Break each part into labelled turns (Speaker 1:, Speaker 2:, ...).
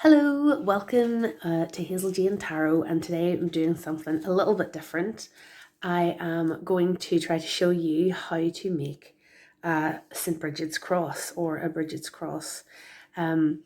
Speaker 1: Hello, welcome to Hazel Jane Tarot, and today I'm doing something a little bit different. I am going to try to show you how to make St. Brigid's cross or a Brigid's cross. I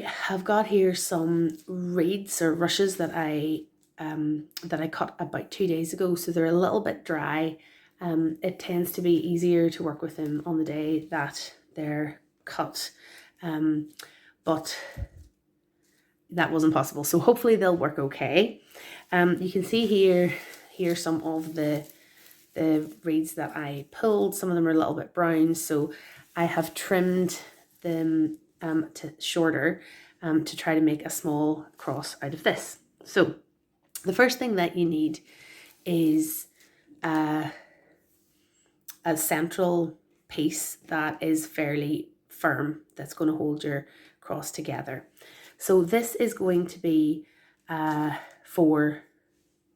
Speaker 1: have got here some reeds or rushes that I cut about 2 days ago, so they're a little bit dry. It tends to be easier to work with them on the day that they're cut. But that wasn't possible, so hopefully they'll work okay. You can see here some of the reeds that I pulled. Some of them are a little bit brown, so I have trimmed them to shorter to try to make a small cross out of this. So the first thing that you need is a central piece that is fairly firm, that's going to hold your cross together. So this is going to be for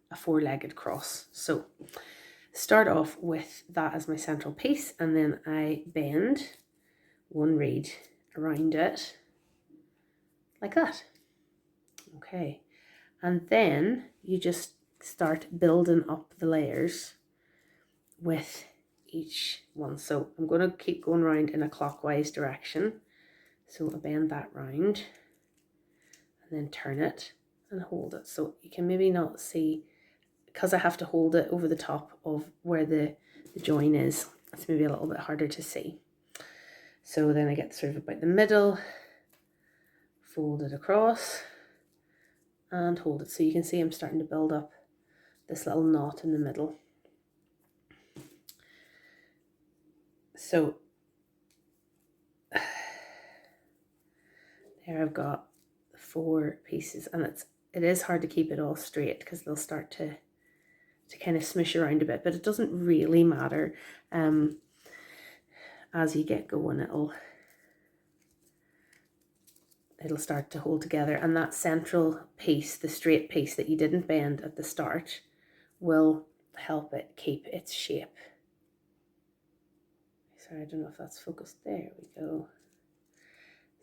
Speaker 1: a four-legged cross. So start off with that as my central piece, and then I bend one reed around it like that. Okay, and then you just start building up the layers with each one. So I'm going to keep going around in a clockwise direction. So I bend that round and then turn it and hold it. So you can maybe not see, because I have to hold it over the top of where the join is, it's maybe a little bit harder to see. So then I get sort of about the middle, fold it across and hold it. So you can see I'm starting to build up this little knot in the middle. So there I've got 4 pieces, and it is hard to keep it all straight because they'll start to kind of smush around a bit, but it doesn't really matter. As you get going, it'll start to hold together, and that central piece, the straight piece that you didn't bend at the start, will help it keep its shape. Sorry, I don't know if that's focused. There we go.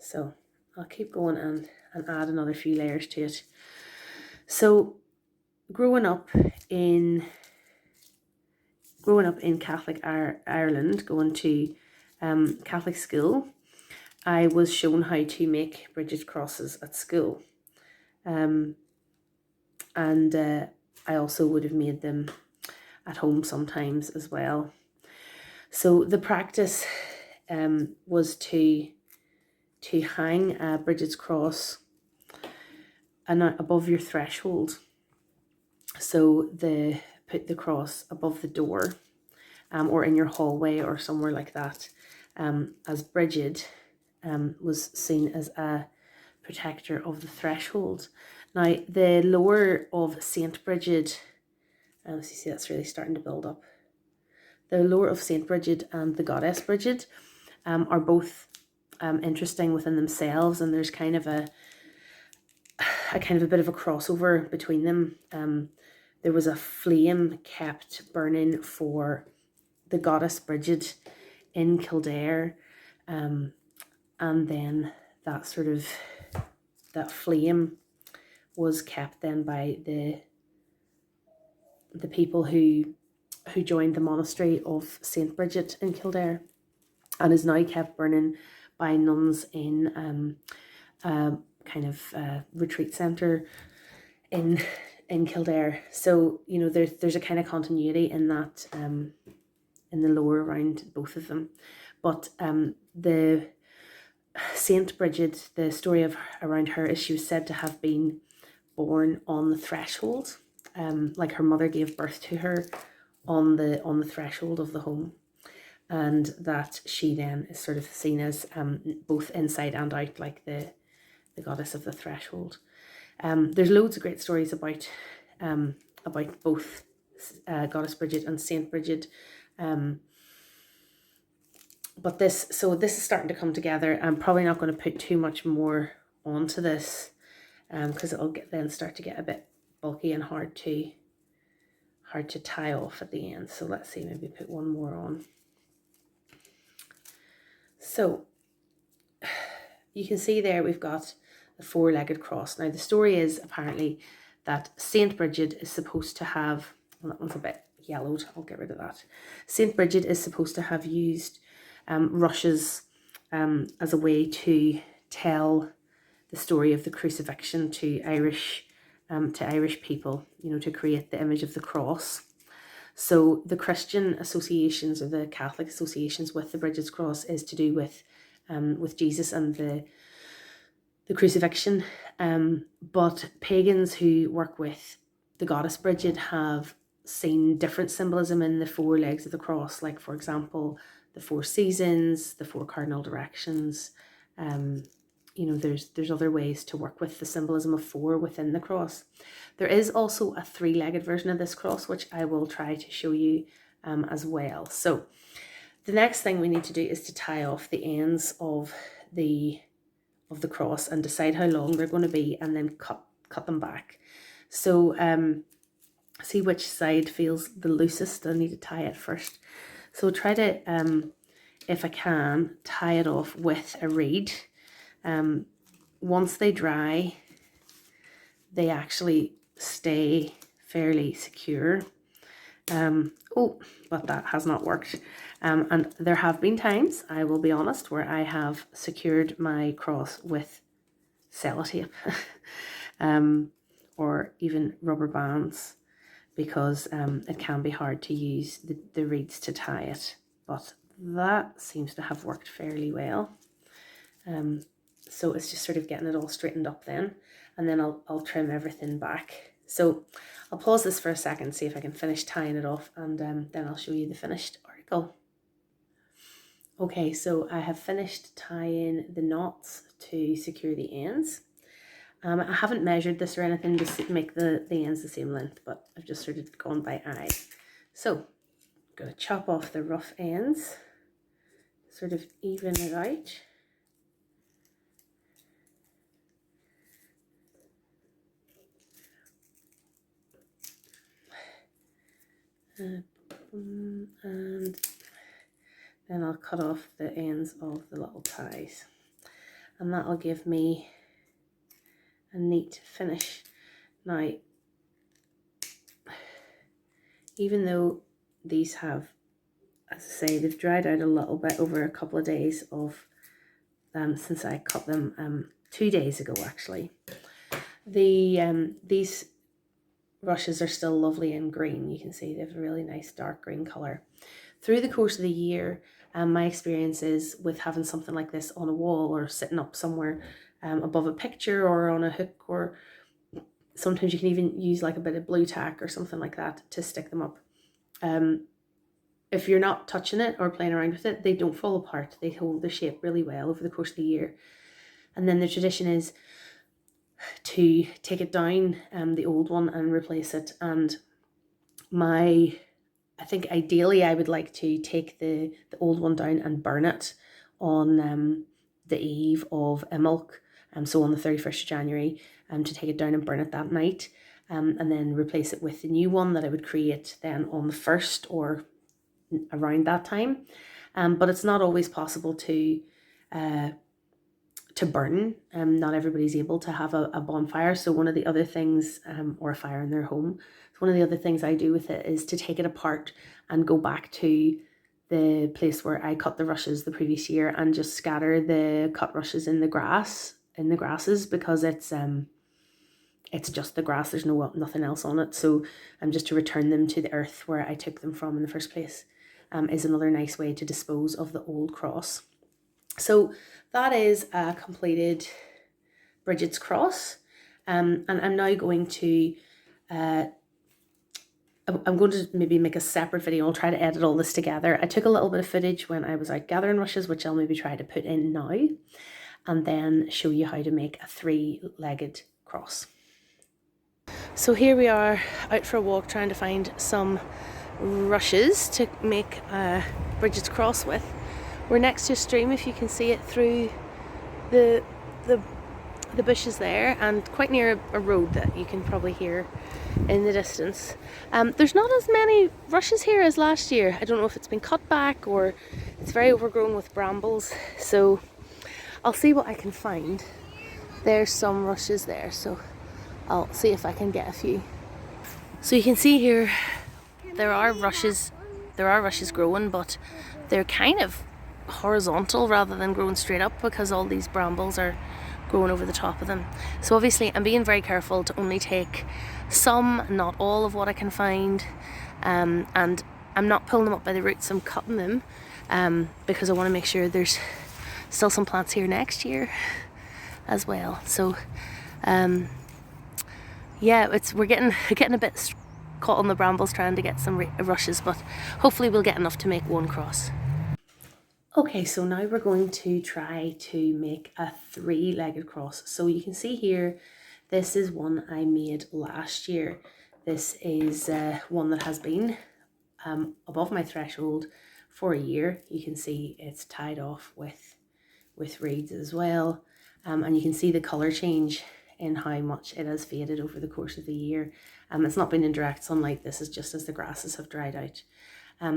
Speaker 1: So I'll keep going and add another few layers to it. So growing up in Catholic Ireland, going to Catholic school, I was shown how to make Brigid crosses at school. And I also would have made them at home sometimes as well. So the practice was to hang Brigid's cross above your threshold. So put the cross above the door, or in your hallway or somewhere like that, as Brigid was seen as a protector of the threshold. Now the lore of Saint Brigid, so you see that's really starting to build up. The lore of Saint Brigid and the goddess Brigid are both interesting within themselves, and there's kind of a bit of a crossover between them. There was a flame kept burning for the goddess Brigid in Kildare, and then that flame was kept then by the people who joined the monastery of Saint Bridget in Kildare, and is now kept burning by nuns in retreat centre in Kildare. So you know there's a kind of continuity in that, in the lore around both of them. But the Saint Brigid, the story around her is she was said to have been born on the threshold, like her mother gave birth to her on the threshold of the home, and that she then is sort of seen as both inside and out, like the goddess of the threshold. There's loads of great stories about both goddess Brigid and Saint Brigid, but this is starting to come together. I'm probably not going to put too much more onto this because it'll start to get a bit bulky and hard to tie off at the end. So let's see, maybe put one more on. So you can see there we've got the four-legged cross. Now the story is apparently that Saint Brigid is supposed to have, well, that one's a bit yellowed, I'll get rid of that. Saint Brigid is supposed to have used rushes as a way to tell the story of the crucifixion to Irish people, you know, to create the image of the cross. So the Christian associations or the Catholic associations with the Brigid's cross is to do with Jesus and the crucifixion. But pagans who work with the goddess Brigid have seen different symbolism in the four legs of the cross, like for example, the four seasons, the four cardinal directions. You know, there's other ways to work with the symbolism of four within the cross. There is also a three-legged version of this cross, which I will try to show you as well. So the next thing we need to do is to tie off the ends of the cross and decide how long they're going to be, and then cut them back. So see which side feels the loosest. I need to tie it first. So try to, if I can, tie it off with a reed. Once they dry, they actually stay fairly secure. Oh, but that has not worked. And there have been times, I will be honest, where I have secured my cross with sellotape or even rubber bands, because it can be hard to use the reeds to tie it. But that seems to have worked fairly well. So it's just sort of getting it all straightened up then, and then I'll trim everything back. So I'll pause this for a second, see if I can finish tying it off, and then I'll show you the finished article. Okay, so I have finished tying the knots to secure the ends. I haven't measured this or anything to make the ends the same length, but I've just sort of gone by eye. So I'm going to chop off the rough ends, sort of even it out. And then I'll cut off the ends of the little ties, and that'll give me a neat finish. Now, even though these have, as I say, they've dried out a little bit over a couple of days of since I cut them 2 days ago actually. These rushes are still lovely and green. You can see they have a really nice dark green colour. Through the course of the year, my experience is with having something like this on a wall or sitting up somewhere above a picture or on a hook, or sometimes you can even use like a bit of blue tack or something like that to stick them up. If you're not touching it or playing around with it, they don't fall apart. They hold their shape really well over the course of the year. And then the tradition is to take it down, the old one, and replace it. And I think ideally I would like to take the old one down and burn it on the eve of Imbolc, so on the 31st of January, to take it down and burn it that night, and then replace it with the new one that I would create then on the 1st or around that time. But it's not always possible to burn. Not everybody's able to have a bonfire. So one of the other things, or a fire in their home, so one of the other things I do with it is to take it apart and go back to the place where I cut the rushes the previous year and just scatter the cut rushes in the grasses, because it's just the grass. There's nothing else on it. So just to return them to the earth where I took them from in the first place is another nice way to dispose of the old cross. So that is a completed Brigid's cross, and I'm now going to I'm going to maybe make a separate video. I'll try to edit all this together. I took a little bit of footage when I was out gathering rushes, which I'll maybe try to put in now, and then show you how to make a three-legged cross. So here we are out for a walk, trying to find some rushes to make Brigid's cross with. We're next to a stream, if you can see it through the bushes there, and quite near a road that you can probably hear in the distance. There's not as many rushes here as last year. I don't know if it's been cut back or it's very overgrown with brambles. So I'll see what I can find. There's some rushes there, so I'll see if I can get a few. So you can see here there are rushes growing, but they're kind of horizontal rather than growing straight up because all these brambles are growing over the top of them. So obviously I'm being very careful to only take some, not all of what I can find, and I'm not pulling them up by the roots, I'm cutting them because I want to make sure there's still some plants here next year as well. So yeah, we're getting a bit caught on the brambles trying to get some rushes, but hopefully we'll get enough to make one cross. Okay, so now we're going to try to make a three-legged cross. So you can see here, this is one I made last year. This is one that has been above my threshold for a year. You can see it's tied off with reeds as well. And you can see the colour change in how much it has faded over the course of the year. It's not been in direct sunlight, this is just as the grasses have dried out.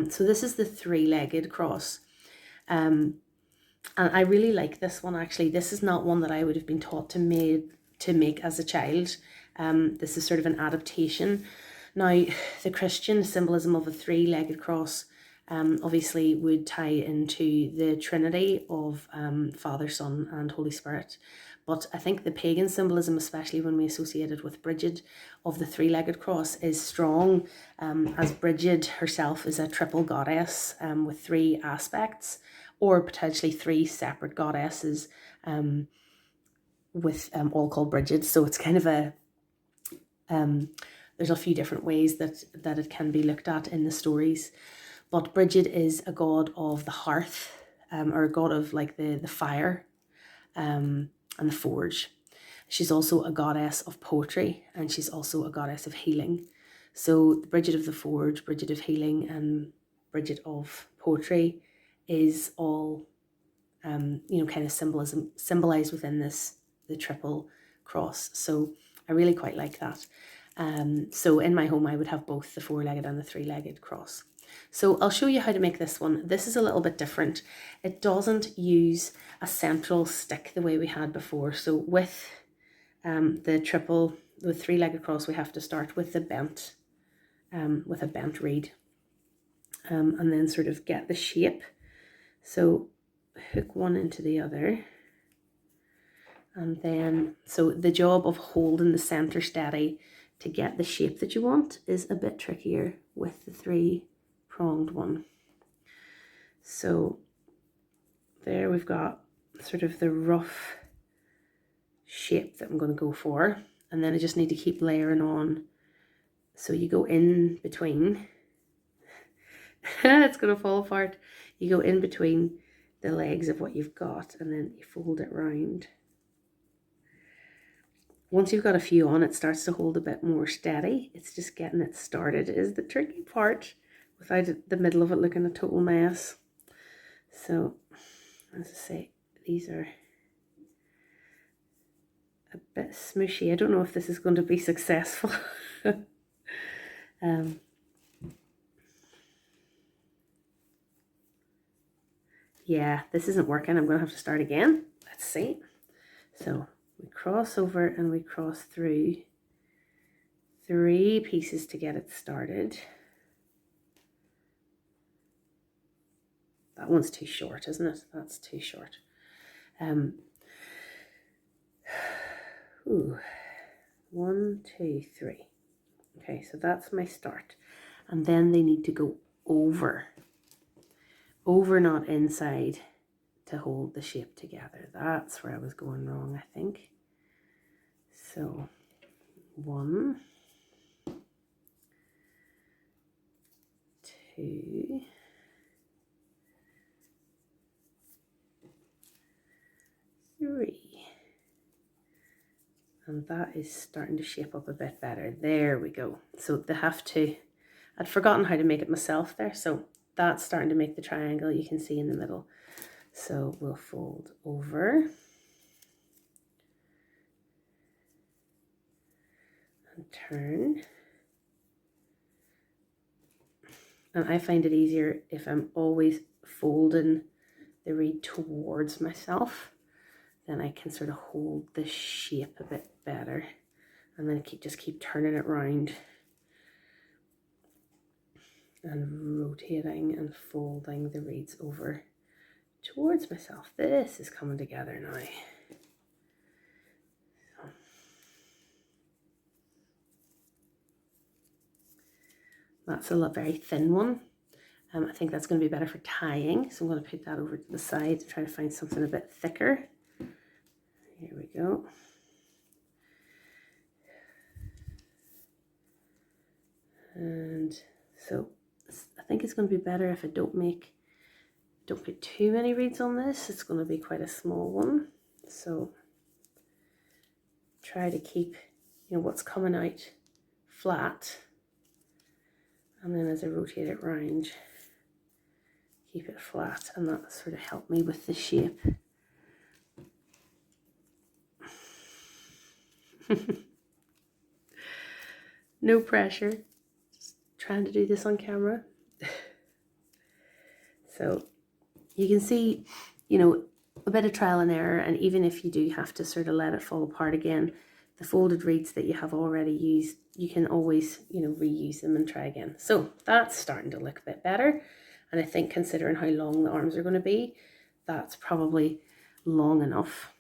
Speaker 1: So this is the three-legged cross. And I really like this one actually. This is not one that I would have been taught to make as a child. This is sort of an adaptation. Now, the Christian symbolism of a three-legged cross obviously would tie into the Trinity of Father, Son and Holy Spirit. But I think the pagan symbolism, especially when we associate it with Brigid, of the three-legged cross is strong, as Brigid herself is a triple goddess with three aspects, or potentially three separate goddesses with all called Brigid. So it's kind of a, there's a few different ways that it can be looked at in the stories. But Brigid is a god of the hearth, or a god of like the fire and the forge. She's also a goddess of poetry, and she's also a goddess of healing. So Brigid of the forge, Brigid of healing, and Brigid of poetry is all kind of symbolized within the triple cross. So I really quite like that. So in my home I would have both the four-legged and the three-legged cross. So I'll show you how to make this one. This is a little bit different. It doesn't use a central stick the way we had before. So with the three-legged cross, we have to start with the bent, with a bent reed, and then sort of get the shape. So hook one into the other, and then so the job of holding the center steady to get the shape that you want is a bit trickier with the three-pronged one. So there we've got sort of the rough shape that I'm going to go for, and then I just need to keep layering on. So you go in between it's going to fall apart. You go in between the legs of what you've got, and then you fold it round. Once you've got a few on, it starts to hold a bit more steady. It's just getting it started is the tricky part, without the middle of it looking a total mess. So, as I say, these are a bit smooshy. I don't know if this is going to be successful. Yeah, this isn't working. I'm going to have to start again. Let's see. So we cross over and we cross through 3 pieces to get it started. That one's too short, isn't it? That's too short. Ooh, 1, 2, 3. Okay, so that's my start. And then they need to go over, not inside, to hold the shape together. That's where I was going wrong, I think. So 1, 2, 3. And that is starting to shape up a bit better. There we go. So they have to, I'd forgotten how to make it myself there. So that's starting to make the triangle you can see in the middle. So we'll fold over and turn. And I find it easier if I'm always folding the reed towards myself. then I can sort of hold the shape a bit better. And then just keep turning it round and rotating and folding the reeds over towards myself. This is coming together now. That's a very thin one. I think that's going to be better for tying, so I'm going to put that over to the side to try to find something a bit thicker. Here we go. And so I think it's going to be better if I don't put too many reeds on this. It's going to be quite a small one. So try to keep, what's coming out flat. And then as I rotate it round, keep it flat, and that sort of helped me with the shape. No pressure, just trying to do this on camera. So you can see, a bit of trial and error, and even if you do have to sort of let it fall apart again, the folded reeds that you have already used, you can always, reuse them and try again. So that's starting to look a bit better. And I think considering how long the arms are going to be, that's probably long enough.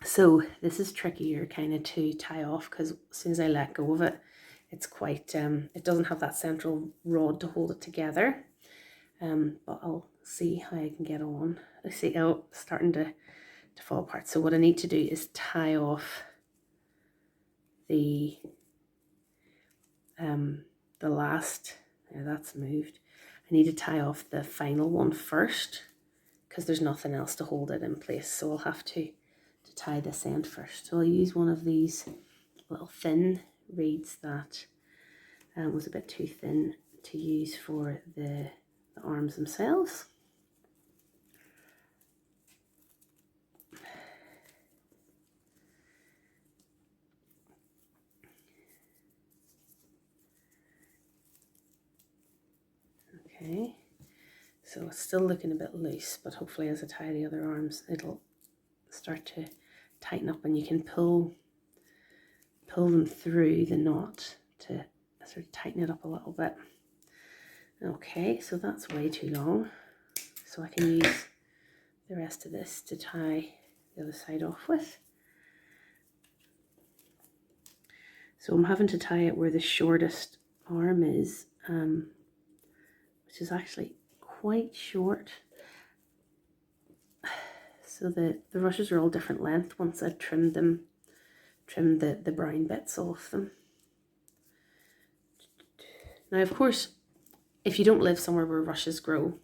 Speaker 1: So this is trickier kind of to tie off, because as soon as I let go of it, it's quite, it doesn't have that central rod to hold it together. But I'll see how I can get on. I see, oh, starting to fall apart. So what I need to do is tie off the last, yeah, that's moved. I need to tie off the final one first, because there's nothing else to hold it in place. So I'll have to tie this end first. So I'll use one of these little thin reeds that was a bit too thin to use for the arms themselves. Okay, so it's still looking a bit loose, but hopefully as I tie the other arms, it'll start to tighten up, and you can pull them through the knot to sort of tighten it up a little bit. Okay, so that's way too long, so I can use the rest of this to tie the other side off with. So I'm having to tie it where the shortest arm is, which is actually quite short. So the rushes are all different length once I've trimmed the brown bits off them. Now, of course, if you don't live somewhere where rushes grow,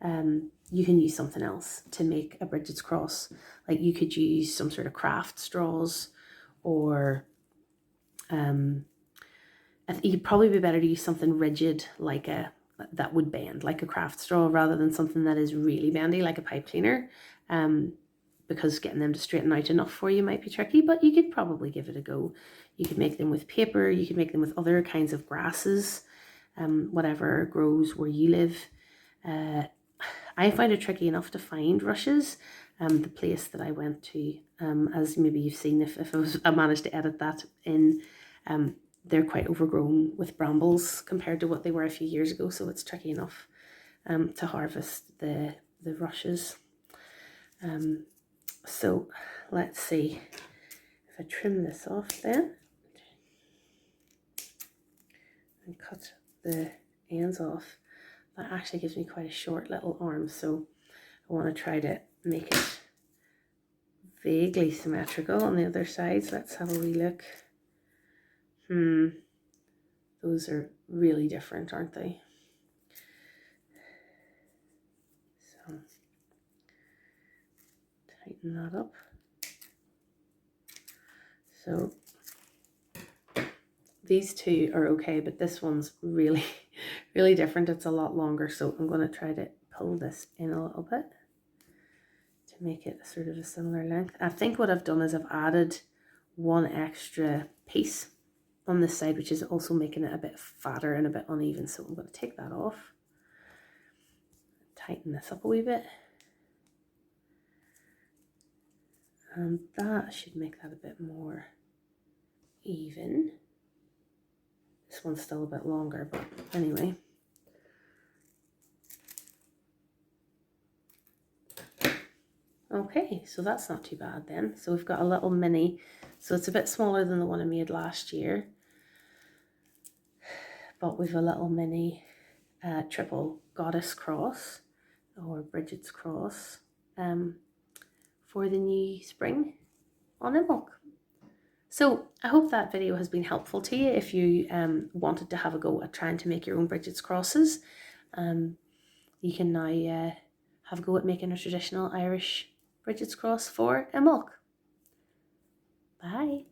Speaker 1: you can use something else to make a Brigid's cross. Like you could use some sort of craft straws, or you'd probably be better to use something rigid that would bend, like a craft straw, rather than something that is really bendy like a pipe cleaner, because getting them to straighten out enough for you might be tricky, but you could probably give it a go. You could make them with paper, you could make them with other kinds of grasses, whatever grows where you live. I find it tricky enough to find rushes. The place that I went to, as maybe you've seen if I managed to edit that in, they're quite overgrown with brambles compared to what they were a few years ago, so it's tricky enough to harvest the rushes. So let's see if I trim this off then and cut the ends off. That actually gives me quite a short little arm, so I want to try to make it vaguely symmetrical on the other side. So let's have a wee look. Those are really different, aren't they? So tighten that up. So these two are okay, but this one's really, really different. It's a lot longer, so I'm going to try to pull this in a little bit to make it sort of a similar length. I think what I've done is I've added one extra piece on this side, which is also making it a bit fatter and a bit uneven. So I'm going to take that off, tighten this up a wee bit. And that should make that a bit more even. This one's still a bit longer, but anyway. Okay, so that's not too bad then. So we've got a little mini, so it's a bit smaller than the one I made last year, but we've a little mini triple goddess cross, or Bridget's cross, for the new spring on Imbolc. So I hope that video has been helpful to you if you wanted to have a go at trying to make your own Bridget's crosses. You can now have a go at making a traditional Irish Bridget's cross for Imbolc. Bye.